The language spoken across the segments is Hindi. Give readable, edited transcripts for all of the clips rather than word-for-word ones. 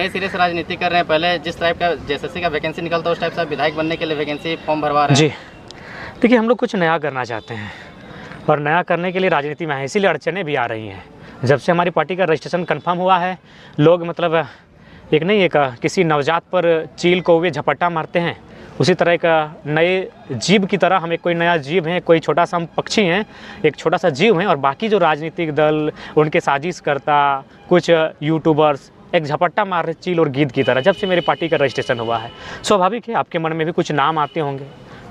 नए सिरे से राजनीति कर रहे हैं। पहले जिस टाइप का जेएसएससी का वैकेंसी निकलता है उस टाइप से विधायक बनने के लिए वैकेंसी फॉर्म भरवा रहे हैं। जी देखिए, हम लोग कुछ नया करना चाहते हैं और नया करने के लिए राजनीति में है, इसीलिए अड़चनें भी आ रही हैं। जब से हमारी पार्टी का रजिस्ट्रेशन कंफर्म हुआ है, लोग मतलब एक किसी नवजात पर चील कौवे झपट्टा मारते हैं, उसी तरह एक नए जीव की तरह हम एक कोई नया जीव हैं, कोई छोटा सा हम पक्षी हैं, एक छोटा सा जीव हैं, और बाकी जो राजनीतिक दल, उनके साजिशकर्ता, कुछ यूट्यूबर्स एक झपट्टा मार रहे चील और गीद की तरह। जब से मेरी पार्टी का रजिस्ट्रेशन हुआ है, स्वाभाविक है आपके मन में भी कुछ नाम आते होंगे,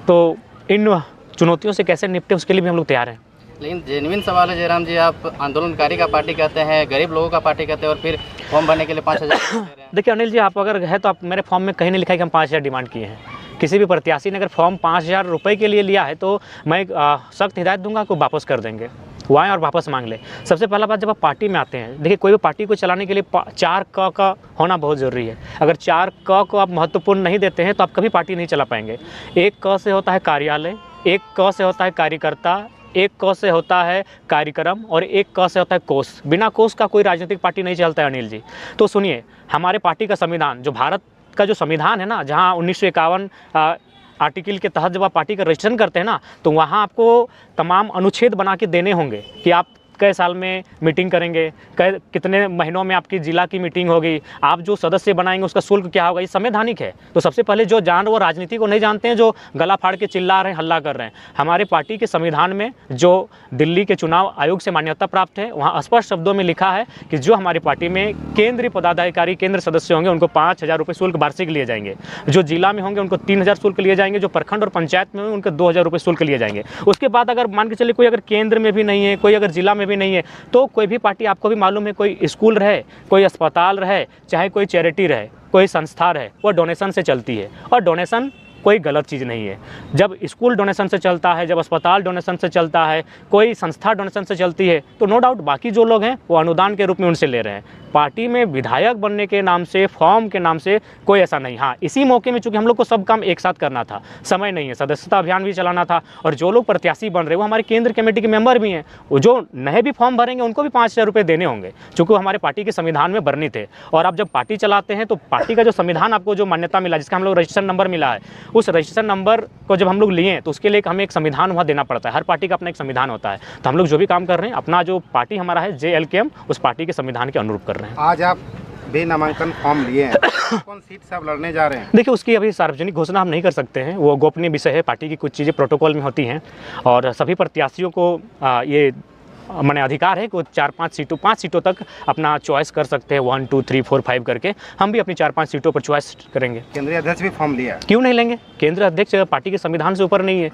तो इन चुनौतियों से कैसे निपटे उसके लिए भी हम लोग तैयार हैं। लेकिन जेन्युइन सवाल है जयराम जी, आप आंदोलनकारी का पार्टी कहते हैं, गरीब लोगों का पार्टी कहते हैं, और फिर फॉर्म भरने के लिए 5,000 दे रहे हैं। देखिए अनिल जी, आप अगर है तो आप मेरे फॉर्म में कहीं नहीं लिखा है कि हम 5,000 डिमांड किए हैं। किसी भी प्रत्याशी ने अगर फॉर्म 5,000 रुपये के लिए लिया है तो मैं सख्त हिदायत दूंगा को वापस कर देंगे, वो आएँ और वापस मांग ले। सबसे पहला बात, जब आप पार्टी में आते हैं, देखिए कोई भी पार्टी को चलाने के लिए 4 क का होना बहुत ज़रूरी है। अगर 4 क को आप महत्वपूर्ण नहीं देते हैं तो आप कभी पार्टी नहीं चला पाएंगे। 1 क से होता है कार्यालय, 1 क से होता है कार्यकर्ता, 1 क से होता है कार्यक्रम, और 1 क से होता है कोष। बिना कोष का कोई राजनीतिक पार्टी नहीं चलता है अनिल जी। तो सुनिए, हमारे पार्टी का संविधान, जो भारत का जो संविधान है ना, जहाँ 1951 आर्टिकल के तहत जब आप पार्टी का रजिस्ट्रेशन करते हैं ना, तो वहाँ आपको तमाम अनुच्छेद बना के देने होंगे कि आप कई साल में मीटिंग करेंगे, कितने महीनों में आपकी जिला की मीटिंग होगी, आप जो सदस्य बनाएंगे उसका शुल्क क्या होगा, ये संवैधानिक है। तो सबसे पहले जो जान वो राजनीति को नहीं जानते हैं, जो गला फाड़ के चिल्ला रहे हैं, हल्ला कर रहे हैं। हमारे पार्टी के संविधान में जो दिल्ली के चुनाव आयोग से मान्यता प्राप्त है, वहाँ स्पष्ट शब्दों में लिखा है कि जो हमारी पार्टी में केंद्रीय पदाधिकारी, केंद्र सदस्य होंगे, उनको 5,000 रुपये शुल्क वार्षिक लिए जाएंगे। जो जिला में होंगे उनको 3,000 शुल्क लिए जाएंगे, जो प्रखंड और पंचायत में होंगे उनको 2,000 रुपये शुल्क लिए जाएंगे। उसके बाद अगर मान के चलिए कोई अगर केंद्र में भी नहीं है, कोई अगर जिला में भी नहीं है, तो कोई भी पार्टी, आपको भी मालूम है, कोई स्कूल रहे, कोई अस्पताल रहे, चाहे कोई चैरिटी रहे, कोई संस्था रहे, वो डोनेशन से चलती है। और डोनेशन कोई गलत चीज़ नहीं है। जब स्कूल डोनेशन से चलता है, जब अस्पताल डोनेशन से चलता है, कोई संस्था डोनेशन से चलती है, तो नो डाउट बाकी जो लोग हैं वो अनुदान के रूप में उनसे ले रहे हैं। पार्टी में विधायक बनने के नाम से, फॉर्म के नाम से कोई ऐसा नहीं। हाँ, इसी मौके में चूंकि हम लोग को सब काम एक साथ करना था, समय नहीं है, सदस्यता अभियान भी चलाना था, और जो लोग प्रत्याशी बन रहे वो हमारे केंद्र कमेटी के मेंबर भी हैं, वो जो नए भी फॉर्म भरेंगे उनको भी 5,000 रुपये देने होंगे, चूँकि हमारे पार्टी के संविधान में वर्णित है। और आप जब पार्टी चलाते हैं तो पार्टी का जो संविधान आपको जो मान्यता मिला, जिसका हम लोग रजिस्ट्रेशन नंबर मिला है, उस रजिस्ट्रेशन नंबर को जब हम लोग लिए तो उसके लिए हमें एक संविधान वहाँ देना पड़ता है। हर पार्टी का अपना एक संविधान होता है। तो हम लोग जो भी काम कर रहे हैं, अपना जो पार्टी हमारा है JLKM, उस पार्टी के संविधान के अनुरूप कर रहे हैं। आज आप बेनामांकन फॉर्म लिए हैं, कौन सीट से आप लड़ने जा रहे हैं? देखिए, उसकी अभी सार्वजनिक घोषणा हम नहीं कर सकते हैं, वो गोपनीय विषय है। पार्टी की कुछ चीज़ें प्रोटोकॉल में होती हैं, और सभी प्रत्याशियों को ये मैंने अधिकार है कि वो 5 सीटों तक अपना चॉइस कर सकते हैं, 1 2 3 4 5 करके। हम भी अपनी 4-5 सीटों पर चॉइस करेंगे। केंद्रीय अध्यक्ष भी फॉर्म लिया? क्यों नहीं लेंगे? केंद्रीय अध्यक्ष पार्टी के संविधान से ऊपर नहीं है,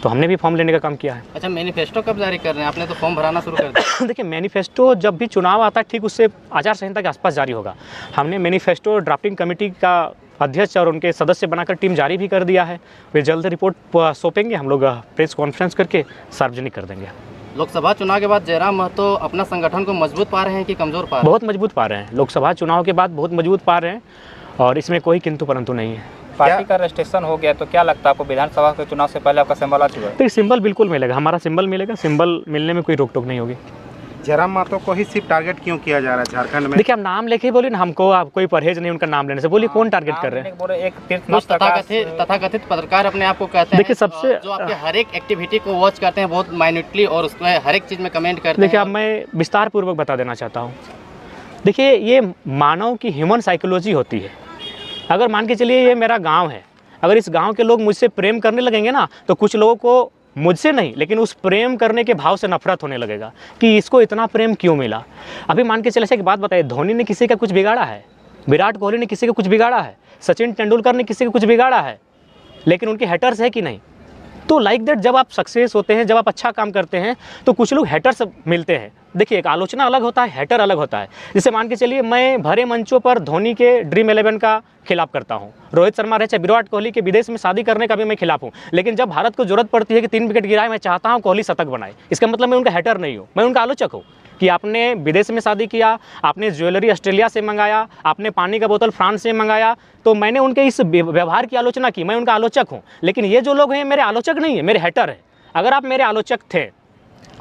तो हमने भी फॉर्म लेने का काम किया है। अच्छा, मैनिफेस्टो कब जारी कर रहे हैं? आपने तो फॉर्म भराना शुरू कर दिया। देखिए, मैनिफेस्टो जब भी चुनाव आता है ठीक उससे आचार संहिता के आसपास जारी होगा। हमने मैनिफेस्टो ड्राफ्टिंग कमेटी का अध्यक्ष और उनके सदस्य बनाकर टीम जारी भी कर दिया है। वे जल्द रिपोर्ट सौंपेंगे, हम लोग प्रेस कॉन्फ्रेंस करके सार्वजनिक कर देंगे। लोकसभा चुनाव के बाद जयराम महतो अपना संगठन को मजबूत पा रहे हैं कि कमज़ोर पा रहे हैं? बहुत मजबूत पा रहे हैं। लोकसभा चुनाव के बाद बहुत मजबूत पा रहे हैं, और इसमें कोई किंतु परंतु नहीं है। पार्टी का रजिस्ट्रेशन हो गया तो क्या लगता है आपको, विधानसभा के चुनाव से पहले आपका सिंबल आ चुका है? तो सिंबल बिल्कुल मिलेगा, हमारा सिंबल मिलेगा। सिंबल मिलने में कोई रोक टोक नहीं होगी। जयराम महतो को ही सिर्फ टारगेट क्यों किया जा रहा है झारखंड में? देखिए, आप नाम लेके ही बोलिए ना, हमको आप कोई परहेज नहीं उनका नाम लेने से। बोलिए कौन टारगेट कर रहे हैं? एक कुछ तथाकथित पत्रकार अपने आप को कहते हैं, देखिए सबसे जो आपके हर एक एक्टिविटी को वॉच करते हैं बहुत माइन्यूटली, और उसमें हर एक चीज़ में कमेंट करते हैं। देखिए, अब मैं विस्तार पूर्वक बता देना चाहता हूँ। देखिए, ये मानव की ह्यूमन साइकोलॉजी होती है। अगर मान के चलिए ये मेरा गाँव है, अगर इस गांव के लोग मुझसे प्रेम करने लगेंगे ना, तो कुछ लोगों को मुझसे नहीं लेकिन उस प्रेम करने के भाव से नफरत होने लगेगा कि इसको इतना प्रेम क्यों मिला। अभी मान के चले, एक बात बताइए, धोनी ने किसी का कुछ बिगाड़ा है? विराट कोहली ने किसी का कुछ बिगाड़ा है? सचिन तेंदुलकर ने किसी का कुछ बिगाड़ा है? लेकिन उनके हेटर्स है कि नहीं? तो लाइक दैट, जब आप सक्सेस होते हैं, जब आप अच्छा काम करते हैं, तो कुछ लोग हेटर्स मिलते हैं। देखिए, एक आलोचना अलग होता है, हेटर अलग होता है। जैसे मान के चलिए, मैं भरे मंचों पर धोनी के ड्रीम 11 का खिलाफ करता हूँ, रोहित शर्मा रहे चाहे विराट कोहली के विदेश में शादी करने का भी मैं खिलाफ हूँ। लेकिन जब भारत को जरूरत पड़ती है कि 3 विकेट गिराए, मैं चाहता हूँ कोहली शतक बनाए। इसका मतलब मैं उनका हेटर नहीं हूँ, मैं उनका आलोचक हूँ कि आपने विदेश में शादी किया, आपने ज्वेलरी ऑस्ट्रेलिया से मंगाया, आपने पानी का बोतल फ्रांस से मंगाया, तो मैंने उनके इस व्यवहार की आलोचना की, मैं उनका आलोचक हूँ। लेकिन ये जो लोग हैं मेरे आलोचक नहीं है, मेरे हेटर है। अगर आप मेरे आलोचक थे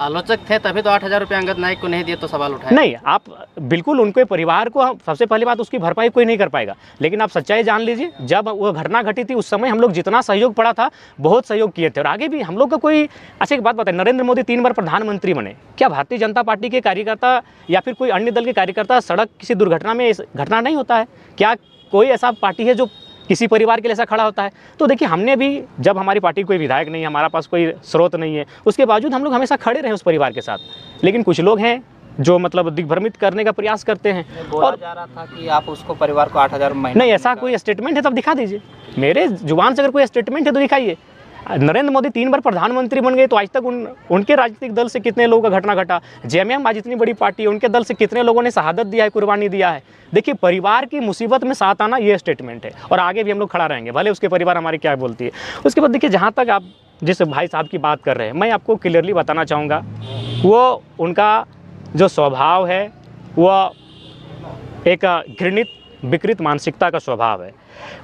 आलोचक थे तभी तो 8,000 रुपये अंगद नायक को नहीं दिए तो सवाल उठाए। नहीं, आप बिल्कुल उनके परिवार को, सबसे पहली बात उसकी भरपाई कोई नहीं कर पाएगा, लेकिन आप सच्चाई जान लीजिए, जब वो घटना घटी थी उस समय हम लोग जितना सहयोग पड़ा था बहुत सहयोग किए थे और आगे भी हम लोग का कोई। अच्छा एक बात बताएं, नरेंद्र मोदी 3 बार प्रधानमंत्री बने, क्या भारतीय जनता पार्टी के कार्यकर्ता या फिर कोई अन्य दल के कार्यकर्ता सड़क किसी दुर्घटना में घटना नहीं होता है? क्या कोई ऐसा पार्टी है जो किसी परिवार के लिए ऐसा खड़ा होता है? तो देखिए, हमने भी, जब हमारी पार्टी कोई विधायक नहीं है, हमारा पास कोई स्रोत नहीं है, उसके बावजूद हम लोग हमेशा खड़े रहे उस परिवार के साथ। लेकिन कुछ लोग हैं जो मतलब दिग्भ्रमित करने का प्रयास करते हैं। बोला जा रहा था कि आप उसको परिवार को 8,000 महीना। नहीं, ऐसा कोई स्टेटमेंट है तो आप दिखा दीजिए, मेरे जुबान से अगर कोई स्टेटमेंट है तो दिखाइए। नरेंद्र मोदी 3 बार प्रधानमंत्री बन गए तो आज तक उनके राजनीतिक दल से कितने लोगों का घटना घटा? जेएमएम आज इतनी बड़ी पार्टी है, उनके दल से कितने लोगों ने शहादत दिया है, कुर्बानी दिया है? देखिए, परिवार की मुसीबत में साथ आना ये स्टेटमेंट है और आगे भी हम लोग खड़ा रहेंगे, भले उसके परिवार हमारी क्या बोलती है। उसके बाद देखिए, जहाँ तक आप जिस भाई साहब की बात कर रहे हैं, मैं आपको क्लियरली बताना चाहूँगा, वो उनका जो स्वभाव है वह एक घृणित विकृत मानसिकता का स्वभाव है।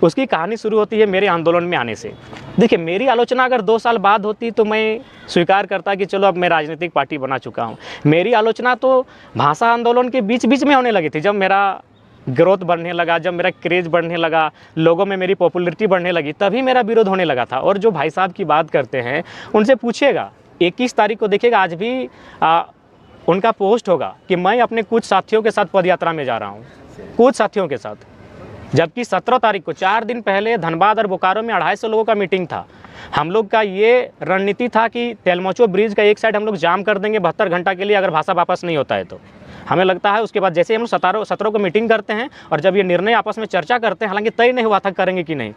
उसकी कहानी शुरू होती है मेरे आंदोलन में आने से। देखिए, मेरी आलोचना अगर 2 साल बाद होती तो मैं स्वीकार करता कि चलो अब मैं राजनीतिक पार्टी बना चुका हूँ। मेरी आलोचना तो भाषा आंदोलन के बीच बीच में होने लगी थी, जब मेरा ग्रोथ बढ़ने लगा, जब मेरा क्रेज बढ़ने लगा, लोगों में मेरी पॉपुलैरिटी बढ़ने लगी, तभी मेरा विरोध होने लगा था। और जो भाई साहब की बात करते हैं उनसे पूछिएगा, 21 तारीख को देखिएगा, आज भी उनका पोस्ट होगा कि मैं अपने कुछ साथियों के साथ पदयात्रा में जा रहा हूँ, कुछ साथियों के साथ। जबकि 17 तारीख को 4 दिन पहले धनबाद और बोकारो में 250 लोगों का मीटिंग था। हम लोग का ये रणनीति था कि तेलमोचो ब्रिज का एक साइड हम लोग जाम कर देंगे 72 घंटा के लिए, अगर भाषा वापस नहीं होता है तो। हमें लगता है उसके बाद जैसे हम लोग 17 को मीटिंग करते हैं और जब ये निर्णय आपस में चर्चा करते हैं, हालांकि तय नहीं हुआ था करेंगे कि नहीं,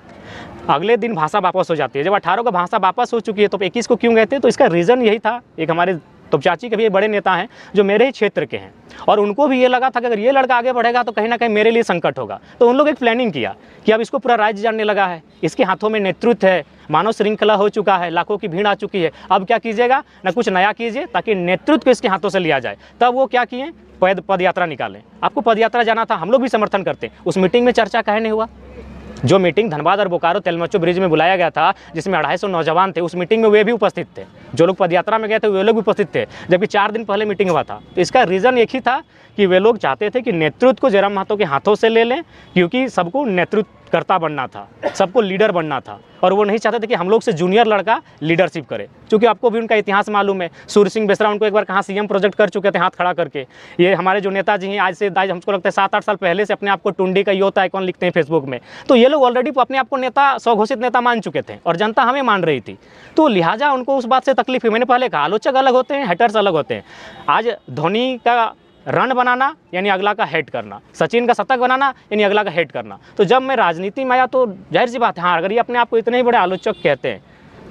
अगले दिन भाषा वापस हो जाती है। जब 18 को भाषा वापस हो चुकी है तो 21 को क्यों कहते हैं? तो इसका रीज़न यही था। एक हमारे तो चाची के भी बड़े नेता हैं जो मेरे ही क्षेत्र के हैं और उनको भी ये लगा था कि अगर ये लड़का आगे बढ़ेगा तो कहीं ना कहीं मेरे लिए संकट होगा। तो उन लोग एक प्लानिंग किया कि अब इसको पूरा राज्य जानने लगा है, इसके हाथों में नेतृत्व है, मानव श्रृंखला हो चुका है, लाखों की भीड़ आ चुकी है, अब क्या कीजिएगा ना कुछ नया कीजिए ताकि नेतृत्व को इसके हाथों से लिया जाए। तब वो क्या किए, पद यात्रा निकालें। आपको पद यात्रा जाना था, हम लोग भी समर्थन करते। उस मीटिंग में चर्चा काहे नहीं हुआ? जो मीटिंग धनबाद और बोकारो तेलमोचो ब्रिज में बुलाया गया था, जिसमें 250 नौजवान थे, उस मीटिंग में वे भी उपस्थित थे। जो लोग पदयात्रा में गए थे वे लोग भी उपस्थित थे, जबकि 4 दिन पहले मीटिंग हुआ था। तो इसका रीज़न एक ही था कि वे लोग चाहते थे कि नेतृत्व को जयराम महतो के हाथों से ले लें, क्योंकि सबको नेतृत्वकर्ता बनना था, सबको लीडर बनना था और वो नहीं चाहते थे कि हम लोग से जूनियर लड़का लीडरशिप करे। क्योंकि आपको भी उनका इतिहास मालूम है, सूर्य सिंह बेसरा उनको एक बार कहाँ सीएम प्रोजेक्ट कर चुके थे हाथ खड़ा करके। ये हमारे जो नेताजी हैं आज हमको लगता है 7-8 साल पहले से अपने आप को टुंडी का यूथ आइकॉन लिखते हैं फेसबुक में। तो ये लोग ऑलरेडी अपने आप को नेता, स्वघोषित नेता मान चुके थे और जनता हमें मान रही थी। तो लिहाजा उनको उस बात से तकलीफ हुई। मैंने पहले कहा, आलोचक अलग होते हैं, हेटर्स अलग होते हैं। आज धोनी का रन बनाना यानी अगला का हेट करना, सचिन का शतक बनाना यानी अगला का हेट करना। तो जब मैं राजनीति में आया तो जाहिर सी बात है, हाँ, अगर ये अपने आप को इतने ही बड़े आलोचक कहते हैं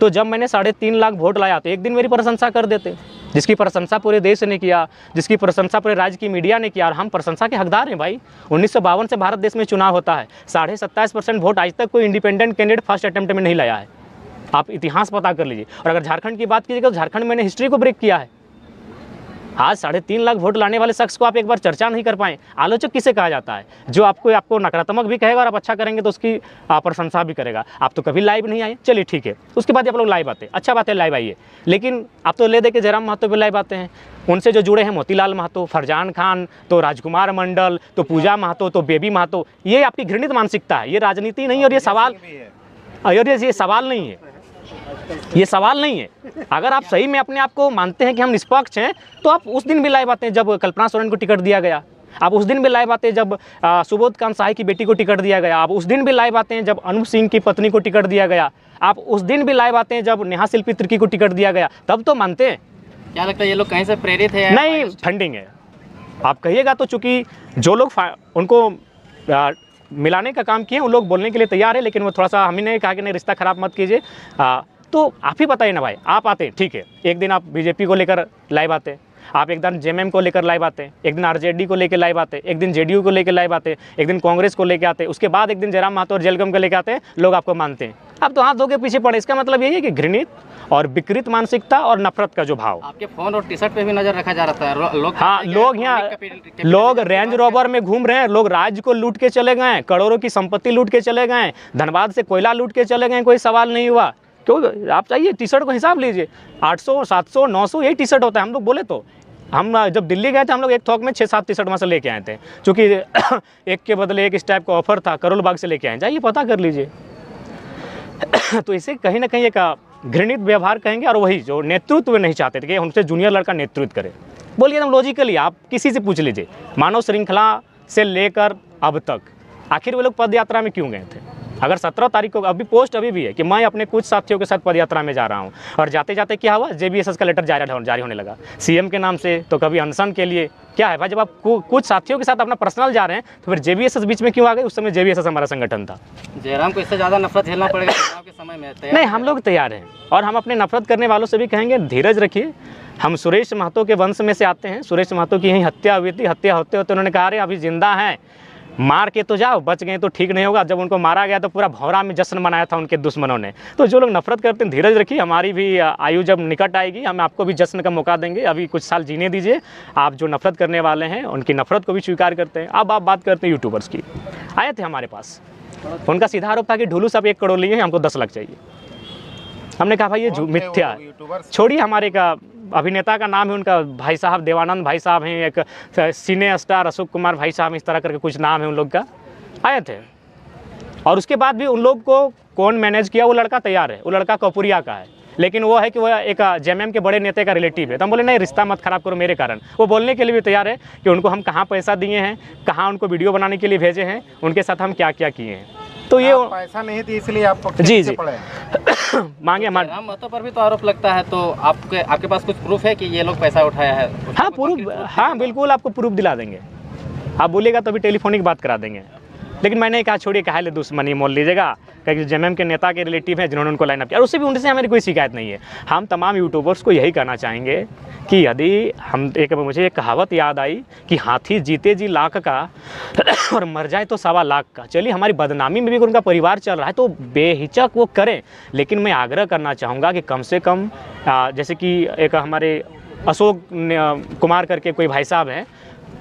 तो जब मैंने 3.5 लाख वोट लाया तो एक दिन मेरी प्रशंसा कर देते, जिसकी प्रशंसा पूरे देश ने किया, जिसकी प्रशंसा पूरे राज्य की मीडिया ने किया। और हम प्रशंसा के हकदार हैं भाई। 1952 से भारत देश में चुनाव होता है, 27.5% वोट आज तक कोई इंडिपेंडेंट कैंडिडेट फर्स्ट अटेम्प्ट में नहीं लाया है। आप इतिहास पता कर लीजिए। और अगर झारखंड की बात कीजिएगा तो झारखंड मैंने हिस्ट्री को ब्रेक किया है। आज 3.5 लाख वोट लाने वाले शख्स को आप एक बार चर्चा नहीं कर पाए। आलोचक किसे कहा जाता है? जो आपको नकारात्मक भी कहेगा और आप अच्छा करेंगे तो उसकी प्रशंसा भी करेगा। आप तो कभी लाइव नहीं आए, चलिए ठीक है, उसके बाद आप लोग लाइव आते, अच्छा बात है लाइव आइए, लेकिन आप तो ले दे के जयराम महतो पे लाइव आते हैं। उनसे जो जुड़े हैं मोतीलाल महतो, फरजान खान, तो राजकुमार मंडल, तो पूजा महतो, तो बेबी महतो, ये आपकी घृणित मानसिकता है। ये राजनीति नहीं और ये सवाल, और ये सवाल नहीं है, ये सवाल नहीं है। अगर आप सही में अपने आप को मानते हैं कि हम निष्पक्ष हैं तो आप उस दिन भी लाइव आते हैं जब कल्पना सोरेन को टिकट दिया गया, आप उस दिन भी लाइव आते हैं जब सुबोध कांत साही की बेटी को टिकट दिया गया, आप उस दिन भी लाइव आते हैं जब अनूप सिंह की पत्नी को टिकट दिया गया, आप उस दिन भी लाइव आते हैं जब नेहा शिल्पी तिर्की को टिकट दिया गया, तब तो मानते हैं। क्या लगता है ये लोग कहीं से प्रेरित है? नहीं, फंडिंग है। आप कहिएगा तो चूँकि जो लोग उनको मिलाने का काम किए उन लोग बोलने के लिए तैयार है, लेकिन वो थोड़ा सा हमने कहा कि नहीं, रिश्ता ख़राब मत कीजिए। तो आप ही बताइए ना भाई, आप आते ठीक है, एक दिन आप बीजेपी को लेकर लाइव आते, आप एक दिन जेएमएम को लेकर लाइव आते, एक दिन आरजेडी को लेकर लाइव आते, एक दिन जेडीयू को लेकर लाइव आते, एक दिन कांग्रेस को लेकर आते, उसके बाद एक दिन जयराम महतो और जेलकम को लेकर आते, लोग आपको मानते हैं। आप तो हाथ धो के पीछे पड़े। इसका मतलब यही है कि घृणित और विकृत मानसिकता और नफरत का जो भाव। आपके फोन और टी शर्ट पे भी नजर रखा जा रहा था। लोग, हाँ, लोग यहाँ लोग रेंज रोवर में घूम रहे हैं, लोग राज्य को लूट के चले गए, करोड़ों की संपत्ति लूट के चले गए, धनबाद से कोयला लूट के चले गए, कोई सवाल नहीं हुआ। क्यों आप चाहिए टी शर्ट का हिसाब लीजिए, 800 700 900 यही टी शर्ट होता है। हम लोग बोले तो हम जब दिल्ली गए थे हम लोग एक थोक में 6-7 टी शर्ट वहाँ से लेके आए थे, क्योंकि एक के बदले एक इस टाइप का ऑफर था, करोल बाग से लेके आए, जाइए पता कर लीजिए। तो इसे कहीं ना कहीं एक घृणित व्यवहार कहेंगे, और वही जो नेतृत्व नहीं चाहते थे कि उनसे जूनियर लड़का नेतृत्व करे। बोलिए एकदम लॉजिकली आप किसी से पूछ लीजिए, मानव श्रृंखला से लेकर अब तक आखिर वो लोग पद यात्रा में क्यों गए थे? अगर 17 तारीख को अभी पोस्ट अभी भी है कि मैं अपने कुछ साथियों के साथ पद यात्रा में जा रहा हूँ, और जाते जाते क्या हुआ, JBSS का लेटर जारी होने लगा CM के नाम से, तो कभी अनशन के लिए। क्या है भाई, जब आप कुछ साथियों के साथ अपना पर्सनल जा रहे हैं तो फिर JBSS बीच में क्यों आ गए? उस समय JBSS हमारा संगठन था। जयराम को इससे ज़्यादा नफरत झेलना पड़ेगा चुनाव के समय में? नहीं, हम लोग तैयार हैं, और हम अपने नफरत करने वालों से भी कहेंगे धीरज रखिए। हम सुरेश महतो के वंश में से आते हैं। सुरेश महतो की यहीं हत्या हुई थी, हत्या होते होते उन्होंने कहा अरे अभी जिंदा हैं, मार के तो जाओ, बच गए तो ठीक नहीं होगा। जब उनको मारा गया तो पूरा भौरा में जश्न मनाया था उनके दुश्मनों ने। तो जो लोग नफरत करते हैं धीरज रखिए, हमारी भी आयु जब निकट आएगी हम आपको भी जश्न का मौका देंगे। अभी कुछ साल जीने दीजिए। आप जो नफरत करने वाले हैं उनकी नफरत को भी स्वीकार करते हैं। अब आप बात करते हैं यूट्यूबर्स की। आए थे हमारे पास, उनका सीधा आरोप था कि ढुलू साहब 1 करोड़ लिए हैं, हमको 10 लाख चाहिए। हमने कहा भाई ये मिथ्या है, छोड़िए। हमारे का अभिनेता का नाम है उनका भाई साहब देवानंद भाई साहब हैं, एक सिने स्टार अशोक कुमार भाई साहब, इस तरह करके कुछ नाम है उन लोग का। आए थे, और उसके बाद भी उन लोग को कौन मैनेज किया? वो लड़का तैयार है, वो लड़का कपूरिया का है, लेकिन वो है कि वो एक JMM के बड़े नेता का रिलेटिव है। तो हम बोले नहीं, रिश्ता मत खराब करो मेरे कारण। वो बोलने के लिए भी तैयार है कि उनको हम कहाँ पैसा दिए हैं, कहाँ उनको वीडियो बनाने के लिए भेजे हैं, उनके साथ हम क्या क्या किए हैं। तो ये पैसा नहीं थी इसलिए आप जी मांगे हमारे जयराम महतो पर भी तो आरोप लगता है, तो आपके पास कुछ प्रूफ है कि ये लोग पैसा उठाया है? हाँ प्रूफ, हाँ बिल्कुल आपको प्रूफ दिला देंगे। आप बोलिएगा तो अभी टेलीफोनिक बात करा देंगे। लेकिन मैंने कहा छोड़िए, कहा ले दुश्मनी मोल लीजिएगा, क्योंकि JMM के नेता के रिलेटिव हैं जिन्होंने उनको लाइनअप किया, और उससे भी उनसे हमारी कोई शिकायत नहीं है। हम तमाम यूट्यूबर्स को यही कहना चाहेंगे कि यदि हम मुझे एक कहावत याद आई कि हाथी जीते जी लाख का और मर जाए तो 1.25 लाख का। चलिए, हमारी बदनामी में भी उनका परिवार चल रहा है तो बेहिचक वो करें, लेकिन मैं आग्रह करना चाहूँगा कि कम से कम जैसे कि एक हमारे अशोक कुमार करके कोई भाई साहब हैं,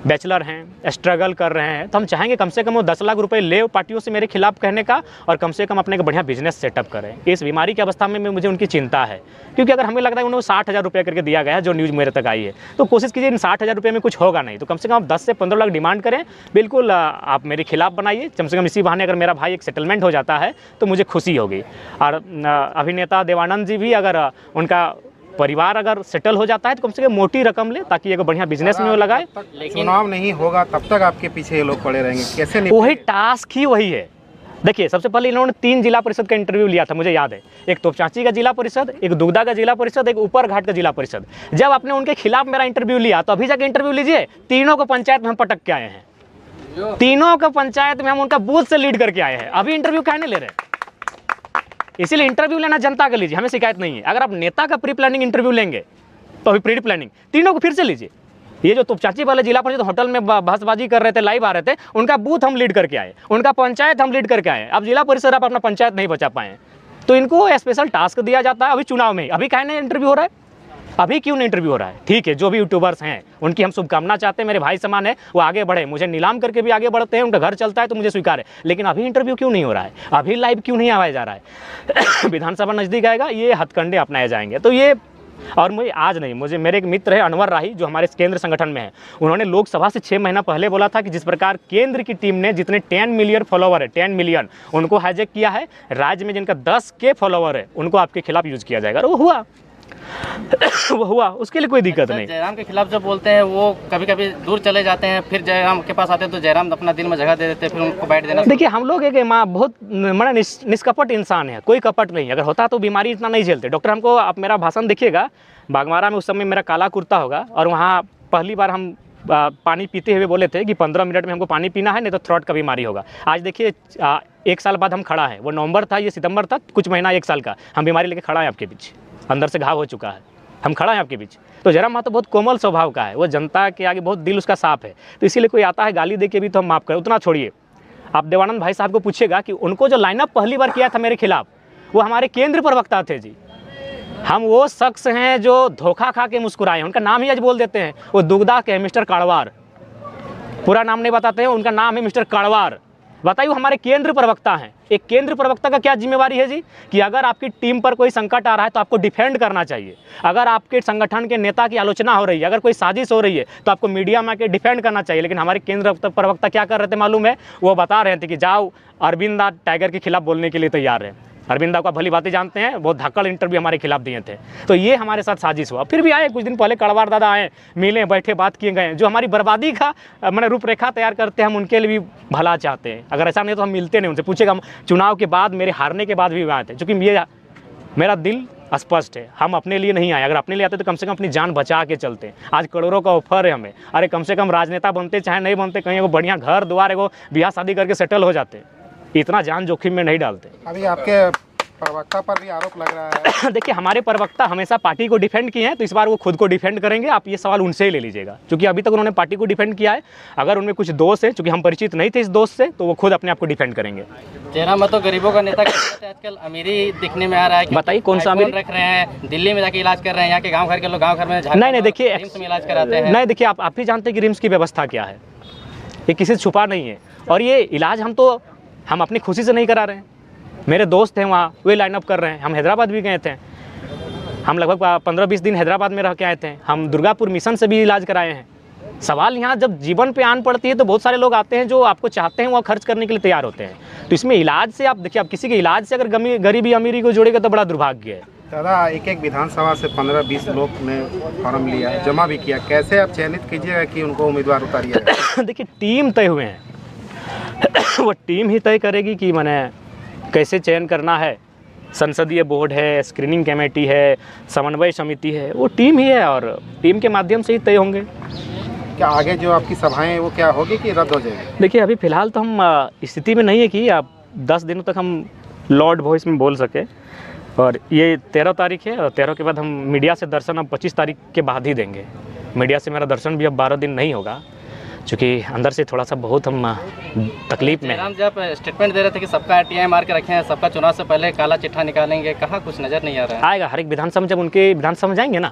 बैचलर हैं, स्ट्रगल कर रहे हैं, तो हम चाहेंगे कम से कम वो 10 लाख रुपए ले पार्टियों से मेरे खिलाफ कहने का, और कम से कम अपने का बढ़िया बिजनेस सेटअप करें। इस बीमारी की अवस्था में मुझे उनकी चिंता है, क्योंकि अगर हमें लगता है उन्होंने 60,000 रुपये करके दिया गया है, जो न्यूज़ मेरे तक आई है, तो कोशिश कीजिए इन 60,000 रुपये में कुछ होगा नहीं, तो कम से कम आप 10 से 15 लाख डिमांड करें। बिल्कुल आप मेरे खिलाफ बनाइए, कम से कम इसी बहाने अगर मेरा भाई एक सेटलमेंट हो जाता है तो मुझे खुशी होगी। और अभिनेता देवानंद जी भी, अगर उनका परिवार अगर सेटल हो जाता है तो कम से कम मोटी रकम ले, ताकि एक बढ़िया बिजनेस में वो लगाए। लेकिन चुनाव नहीं होगा तब तक आपके पीछे ये लोग पड़े रहेंगे, कैसे? वही टास्क ही वही है। देखिए, सबसे पहले इन्होंने 3 जिला परिषद का इंटरव्यू लिया था, मुझे याद है। एक तोपचांची का जिला परिषद, एक दुगदा का जिला परिषद, एक ऊपर घाट का जिला परिषद। जब आपने उनके खिलाफ मेरा इंटरव्यू लिया तो अभी जाके इंटरव्यू लीजिए, तीनों को पंचायत में हम पटक के आए हैं। तीनों को पंचायत में हम उनका बूथ से लीड करके आए हैं। अभी इंटरव्यू कहने ले रहे हैं, इसीलिए इंटरव्यू लेना जनता का लीजिए, हमें शिकायत नहीं है। अगर आप नेता का प्री प्लानिंग इंटरव्यू लेंगे तो अभी प्री प्लानिंग तीनों को फिर से लीजिए। ये जो तोपचांची वाले जिला परिषद होटल में बहसबाजी कर रहे थे, लाइव आ रहे थे, उनका बूथ हम लीड करके आए, उनका पंचायत हम लीड करके आए। अब जिला परिषद आप अपना पंचायत नहीं बचा पाए, तो इनको स्पेशल टास्क दिया जाता है अभी चुनाव में। अभी कहने इंटरव्यू हो रहा है, अभी क्यों नहीं इंटरव्यू हो रहा है? ठीक है, जो भी यूट्यूबर्स हैं उनकी हम शुभकामना चाहते हैं, मेरे भाई समान है, वो आगे बढ़े, मुझे नीलाम करके भी आगे बढ़ते हैं, उनका घर चलता है तो मुझे स्वीकार है। लेकिन अभी इंटरव्यू क्यों नहीं हो रहा है? अभी लाइव क्यों नहीं आवाया जा रहा है? विधानसभा नज़दीक आएगा, ये हथकंडे अपनाए जाएंगे। तो ये, और मुझे आज नहीं, मुझे मेरे एक मित्र है अनवर राही, जो हमारे केंद्र संगठन में है, उन्होंने लोकसभा से 6 महीना पहले बोला था कि जिस प्रकार केंद्र की टीम ने जितने 10 मिलियन फॉलोवर है, 10 मिलियन उनको हाईजैक किया है, राज्य में जिनका 10 के फॉलोवर है उनको आपके खिलाफ यूज किया जाएगा। और वो हुआ वो हुआ, उसके लिए कोई दिक्कत नहीं। जयराम के खिलाफ जब बोलते हैं वो कभी कभी दूर चले जाते हैं, फिर जयराम के पास आते हैं तो जयराम अपना दिल में जगह दे देते हैं, फिर उनको बैठ देना। देखिए, हम लोग एक बहुत बड़ा निष्कपट इंसान है, कोई कपट नहीं। अगर होता तो बीमारी इतना नहीं झेलते। डॉक्टर हमको, आप मेरा भाषण देखिएगा, बागमारा में उस समय मेरा काला कुर्ता होगा, और वहाँ पहली बार हम पानी पीते हुए बोले थे कि 15 मिनट में हमको पानी पीना है, नहीं तो थ्रोट का बीमारी होगा। आज देखिए 1 साल बाद हम खड़ा है, वो नवंबर था, ये सितंबर था, कुछ महीना 1 साल का, हम बीमारी लेके खड़ा है आपके बीच, अंदर से घाव हो चुका है, हम खड़ा हैं आपके बीच। तो जयराम महतो बहुत कोमल स्वभाव का है, वो जनता के आगे बहुत दिल उसका साफ है, तो इसीलिए कोई आता है गाली दे के भी तो हम माफ़ करें, उतना छोड़िए। आप देवानंद भाई साहब को पूछिएगा कि उनको जो लाइनअप पहली बार किया था मेरे खिलाफ, वो हमारे केंद्र प्रवक्ता थे जी। हम वो शख्स हैं जो धोखा खा के मुस्कुराए, उनका नाम ही आज बोल देते हैं, वो दुगदा के मिस्टर काड़वार, पूरा नाम नहीं बताते हैं, उनका नाम है मिस्टर काड़वार। बताइए, वो हमारे केंद्र प्रवक्ता हैं। एक केंद्र प्रवक्ता का क्या जिम्मेवारी है जी, कि अगर आपकी टीम पर कोई संकट आ रहा है तो आपको डिफेंड करना चाहिए। अगर आपके संगठन के नेता की आलोचना हो रही है, अगर कोई साजिश हो रही है, तो आपको मीडिया में आके डिफेंड करना चाहिए। लेकिन हमारे केंद्र प्रवक्ता क्या कर रहे थे मालूम है? वो बता रहे थे कि जाओ, अरविंद आज टाइगर के खिलाफ बोलने के लिए तैयार है। अरविंद का भली बातें जानते हैं, बहुत धाकड़ इंटरव्यू हमारे खिलाफ दिए थे। तो ये हमारे साथ साजिश हुआ। फिर भी आए, कुछ दिन पहले कड़वार दादा आए, मिले, बैठे, बात किए गए। जो हमारी बर्बादी का मैंने रूपरेखा तैयार करते हैं, हम उनके लिए भी भला चाहते हैं। अगर ऐसा नहीं तो हम मिलते नहीं उनसे। पूछेगा, हम चुनाव के बाद, मेरे हारने के बाद भी आए थे, क्योंकि ये मेरा दिल स्पष्ट है, हम अपने लिए नहीं आए। अगर अपने लिए आते तो कम से कम अपनी जान बचा के चलते हैं। आज करोड़ों का ऑफर है हमें, अरे कम से कम राजनेता बनते चाहे नहीं बनते, कहीं वो बढ़िया घर द्वार, एगो ब्याह शादी करके सेटल हो जाते, इतना जान जोखिम में नहीं डालते। अभी आपके प्रवक्ता पर भी आरोप लग रहा है। देखिए, हमारे प्रवक्ता हमेशा पार्टी को डिफेंड किए हैं, तो इस बार वो खुद को डिफेंड करेंगे। आप ये सवाल उनसे ही ले लीजिएगा, क्योंकि अभी तक उन्होंने पार्टी को डिफेंड किया है। अगर उनमें कुछ दोष है, क्योंकि हम परिचित नहीं थे इस दोष से, तो वो खुद अपने आप को डिफेंड करेंगे। जयराम महतो गरीबों का नेता कहते हैं, आजकल अमीरी दिखने में आ रहा है। बताइए, कौन सा अमीरी रख रहे हैं? दिल्ली में जाके इलाज कर रहे हैं, यहाँ के गाँव घर के लोग गाँव घर में नहीं, देखिए, रिम्स में इलाज कराते हैं। नहीं, देखिए, आप ही जानते हैं कि रिम्स की व्यवस्था क्या है, ये किसी से छुपा नहीं है। और ये इलाज हम अपनी खुशी से नहीं करा रहे हैं। मेरे दोस्त हैं वहाँ, वे लाइनअप कर रहे हैं। हम हैदराबाद भी गए थे, हम लगभग 15-20 दिन हैदराबाद में रह के आए थे। हम दुर्गापुर मिशन से भी इलाज कराए हैं। सवाल यहाँ जब जीवन पे आन पड़ती है तो बहुत सारे लोग आते हैं जो आपको चाहते हैं, वो खर्च करने के लिए तैयार होते हैं। तो इसमें इलाज से आप देखिए, आप किसी के इलाज से अगर गरीबी अमीरी को जोड़ेगा तो बड़ा दुर्भाग्य है। दादा, एक विधानसभा से 15-20 लोग ने फॉर्म लिया, जमा भी किया, कैसे आप चयनित कीजिएगा कि उनको उम्मीदवार उतारिएगा? देखिए, टीम तय हुए हैं वो टीम ही तय करेगी कि मैंने कैसे चयन करना है। संसदीय बोर्ड है, स्क्रीनिंग कमेटी है, समन्वय समिति है, वो टीम ही है और टीम के माध्यम से ही तय होंगे। क्या आगे जो आपकी सभाएं वो क्या होगी कि रद्द हो जाएगी? देखिए, अभी फ़िलहाल तो हम स्थिति में नहीं है कि आप 10 दिनों तक हम लाउड वॉइस में बोल सके। और ये 13 तारीख है, और 13 के बाद हम मीडिया से दर्शन अब 25 तारीख के बाद ही देंगे। मीडिया से मेरा दर्शन भी अब 12 दिन नहीं होगा, क्योंकि अंदर से थोड़ा सा बहुत हम तकलीफ में। जयराम जी, आप स्टेटमेंट दे रहे थे कि सबका RTI मार के रखे हैं, सबका चुनाव से पहले काला चिट्ठा निकालेंगे, कहाँ कुछ नज़र नहीं आ रहा है? आएगा, हर एक विधानसभा, जब उनके विधानसभा में जाएंगे ना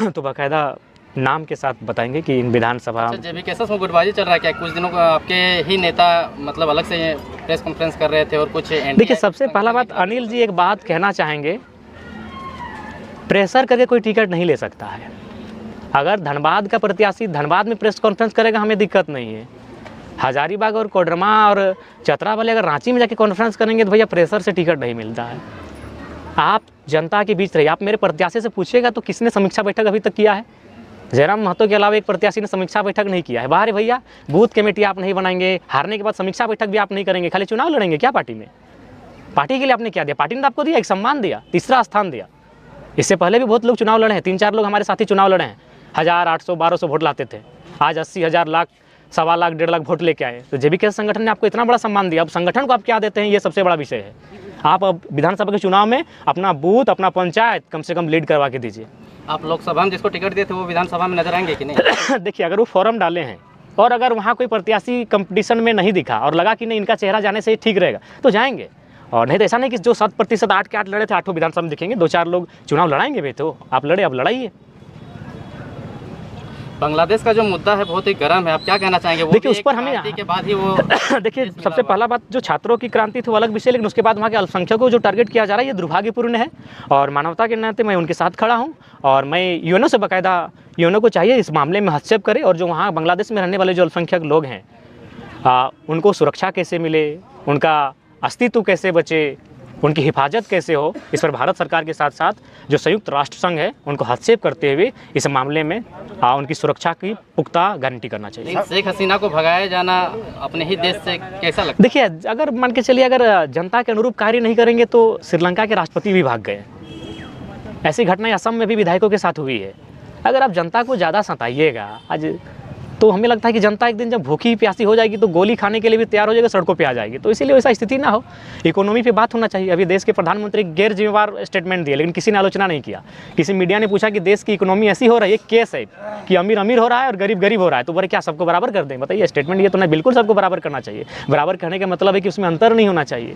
तो बाकायदा नाम के साथ बताएंगे कि इन विधानसभा। अच्छा, JB केसेस में गुटबाजी चल रहा है क्या? कुछ दिनों का आपके ही नेता मतलब अलग से प्रेस कॉन्फ्रेंस कर रहे थे और कुछ। देखिए, सबसे पहला बात, अनिल जी एक बात कहना चाहेंगे, प्रेशर करके कोई टिकट नहीं ले सकता है। अगर धनबाद का प्रत्याशी धनबाद में प्रेस कॉन्फ्रेंस करेगा, हमें दिक्कत नहीं है। हजारीबाग और कोडरमा और चतरा वाले अगर रांची में जाके कॉन्फ्रेंस करेंगे तो भैया प्रेशर से टिकट नहीं मिलता है। आप जनता के बीच रहिए। आप मेरे प्रत्याशी से पूछिएगा तो किसने समीक्षा बैठक अभी तक किया है? जयराम महतो के अलावा एक प्रत्याशी ने समीक्षा बैठक नहीं किया है। बाहर भैया, बूथ कमेटी आप नहीं बनाएंगे, हारने के बाद समीक्षा बैठक भी आप नहीं करेंगे, खाली चुनाव लड़ेंगे क्या पार्टी में? पार्टी के लिए आपने क्या दिया? पार्टी ने आपको दिया, एक सम्मान दिया, तीसरा स्थान दिया। इससे पहले भी बहुत लोग चुनाव लड़े हैं, 3-4 लोग हमारे साथी चुनाव लड़े हैं, 1000, 800, 1200 वोट लाते थे, आज 80,000, लाख, 1.25 लाख, 1.5 लाख वोट लेके आए। तो JB के संगठन ने आपको इतना बड़ा सम्मान दिया, अब संगठन को आप क्या देते हैं, ये सबसे बड़ा विषय है। आप अब विधानसभा के चुनाव में अपना बूथ, अपना पंचायत कम से कम लीड करवा के दीजिए। आप लोकसभा में जिसको टिकट दिए थे वो विधानसभा में नजर आएंगे कि नहीं? देखिए, अगर वो फॉर्म डाले हैं और अगर वहाँ कोई प्रत्याशी कंपटीशन में नहीं दिखा और लगा कि नहीं इनका चेहरा जाने से ठीक रहेगा तो जाएंगे, और नहीं तो ऐसा नहीं कि जो 7% 8 के 8 लड़े थे, 8 विधानसभा में दिखेंगे, 2-4 लोग चुनाव लड़ाएंगे भी। तो आप लड़े, अब लड़ाइए। बांग्लादेश का जो मुद्दा है बहुत ही गर्म है, आप क्या कहना चाहेंगे? वो देखिए, उस पर हमें क्रांति के बाद ही वो देखिए, सबसे पहला बात, जो छात्रों की क्रांति थी वो अलग विषय, लेकिन उसके बाद वहाँ के अल्पसंख्यकों को जो टारगेट किया जा रहा है ये दुर्भाग्यपूर्ण है। और मानवता के नाते मैं उनके साथ खड़ा हूँ, और मैं यूएनओ से बाकायदा, यूएनओ को चाहिए इस मामले में हस्तक्षेप करे, और जो वहाँ बांग्लादेश में रहने वाले जो अल्पसंख्यक लोग हैं उनको सुरक्षा कैसे मिले, उनका अस्तित्व कैसे बचे, उनकी हिफाजत कैसे हो, इस पर भारत सरकार के साथ साथ जो संयुक्त राष्ट्र संघ है उनको हस्तक्षेप करते हुए इस मामले में उनकी सुरक्षा की पुख्ता गारंटी करना चाहिए। शेख हसीना को भगाया जाना अपने ही देश से कैसा लगता है? देखिए, अगर मान के चलिए, अगर जनता के अनुरूप कार्य नहीं करेंगे तो श्रीलंका के राष्ट्रपति भी भाग गए। ऐसी घटनाएं असम में भी विधायकों के साथ हुई है। अगर आप जनता को ज़्यादा सताइएगा आज, तो हमें लगता है कि जनता एक दिन जब भूखी प्यासी हो जाएगी तो गोली खाने के लिए भी तैयार हो जाएगी, सड़कों पे आ जाएगी। तो इसीलिए वैसा स्थिति ना हो, इकोनॉमी पे बात होना चाहिए। अभी देश के प्रधानमंत्री गैर जिम्मेवार स्टेटमेंट दिए, लेकिन किसी ने आलोचना नहीं किया। किसी मीडिया ने पूछा कि देश की इकोनॉमी ऐसी हो रही है, केस है कि अमीर अमीर हो रहा है और गरीब गरीब हो रहा है, तो बोले क्या सबको बराबर कर दें? बताइए, स्टेटमेंट ये तो नहीं, बिल्कुल सबको बराबर करना चाहिए। बराबर करने का मतलब है कि उसमें अंतर नहीं होना चाहिए।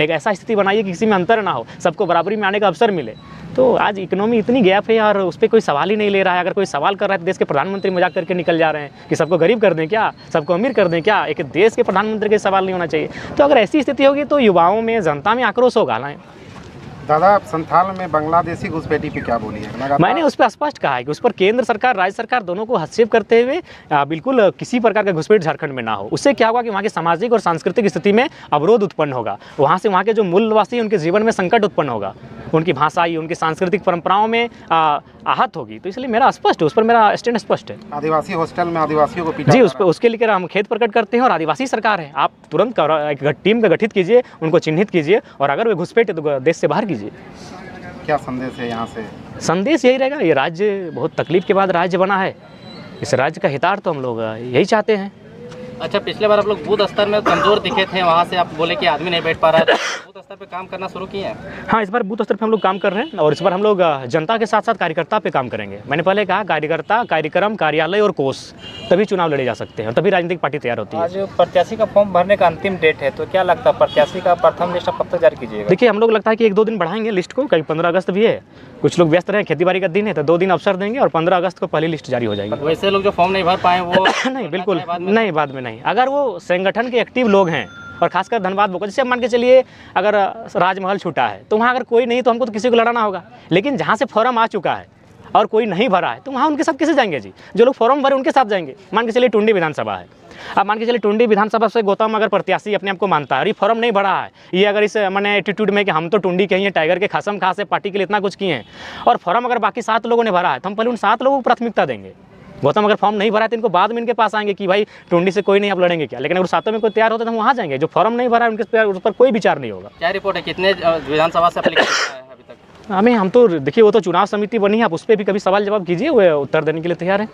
एक ऐसा स्थिति बनाइए कि किसी में अंतर ना हो, सबको बराबरी में आने का अवसर मिले। तो आज इकोनॉमी इतनी गैप है और उस पर कोई सवाल ही नहीं ले रहा है। अगर कोई सवाल कर रहा है तो देश के प्रधानमंत्री मजाक करके निकल जा रहे हैं कि सबको गरीब कर दें क्या, सबको अमीर कर दें क्या। एक देश के प्रधानमंत्री के सवाल नहीं होना चाहिए। तो अगर ऐसी स्थिति होगी तो युवाओं में, जनता में आक्रोश होगा। दादा, आप संथाल में बांग्लादेशी घुसपैठी पे क्या बोली है? मैंने उस पर स्पष्ट कहा है कि उस पर केंद्र सरकार, राज्य सरकार दोनों को हस्तक्षेप करते हुए बिल्कुल किसी प्रकार का घुसपैठ झारखंड में ना हो। उससे क्या होगा कि वहाँ की सामाजिक और सांस्कृतिक स्थिति में अवरोध उत्पन्न होगा। वहाँ से वहाँ के जो मूलवासी उनके जीवन में संकट उत्पन्न होगा, उनकी भाषाई, उनकी सांस्कृतिक परंपराओं में आहत होगी। तो इसलिए मेरा स्पष्ट है, उस पर मेरा स्टैंड स्पष्ट है। आदिवासी हॉस्टल में आदिवासियों को पीटा जी, उस पर उसके लिए हम खेद प्रकट करते हैं और आदिवासी सरकार है। आप तुरंत एक टीम का गठित कीजिए, उनको चिन्हित कीजिए और अगर वे घुसपैठ है तो देश से बाहर कीजिए। क्या संदेश है यहाँ से? संदेश यही रहेगा, ये राज्य बहुत तकलीफ के बाद राज्य बना है। इस राज्य का हितार्थ तो हम लोग यही चाहते हैं। अच्छा, पिछले बार आप लोग बूथ स्तर में कमजोर दिखे थे, वहाँ से आप बोले कि आदमी नहीं बैठ पा रहा है, तो बूथ स्तर पे काम करना शुरू किए हैं? हाँ, इस बार बूथ स्तर पे हम लोग काम कर रहे हैं और इस बार हम लोग जनता के साथ साथ कार्यकर्ता पे काम करेंगे। मैंने पहले कहा कार्यकर्ता, कार्यक्रम, कार्यालय और कोष, तभी चुनाव लड़े जा सकते हैं और तभी राजनीतिक पार्टी तैयार होती है। आज प्रत्याशी का फॉर्म भरने का अंतिम डेट है, तो क्या लगता है प्रत्याशी का प्रथम लिस्ट कब तक जारी कीजिएगा? देखिए, हम लोग लगता है कि 1-2 दिन बढ़ाएंगे लिस्ट को, कहीं 15 अगस्त भी है, कुछ लोग व्यस्त रहे, खेती बाड़ी का दिन है, तो 2 दिन अवसर देंगे और 15 अगस्त को पहली लिस्ट जारी हो जाएगी। वैसे लोग जो फॉर्म नहीं भर पाए वो नहीं, बिल्कुल नहीं, बाद में नहीं। अगर वो संगठन के एक्टिव लोग हैं और खासकर धनबाद बोका, जैसे मान के चलिए अगर राजमहल छूटा है तो वहाँ अगर कोई नहीं तो हमको तो किसी को लड़ाना होगा। लेकिन जहाँ से फॉर्म आ चुका है और कोई नहीं भरा है तो वहाँ उनके साथ कैसे जाएंगे जी? जो लोग फॉर्म भरे उनके साथ जाएंगे। मान के चलिए टुंडी विधानसभा है, अब मान के चलिए टुंडी विधानसभा से गौतम अगर प्रत्याशी अपने आप को मानता है और ये फॉर्म नहीं भरा है, ये अगर इस मैंने एटीट्यूड में कि हम तो टुंडी के ही हैं, टाइगर के खासम खास है, पार्टी के लिए इतना कुछ किए हैं, और फॉर्म अगर बाकी 7 लोगों ने भरा है तो हम पहले उन 7 लोगों को प्राथमिकता देंगे। गौतम अगर फॉर्म नहीं भरा है तो इनको बाद में इनके पास आएंगे कि भाई टुंडी से कोई नहीं, आप लड़ेंगे क्या। लेकिन अगर 7 में कोई तैयार होता है तो हम वहाँ जाएंगे। जो फॉर्म नहीं भरा है उनके उस पर कोई विचार नहीं होगा। क्या रिपोर्ट है, कितने विधानसभा से एप्लीकेशन है अभी तक? हम तो देखिए, वो तो चुनाव समिति बनी है, आप उस पर भी कभी सवाल जवाब कीजिए, वो उत्तर देने के लिए तैयार है।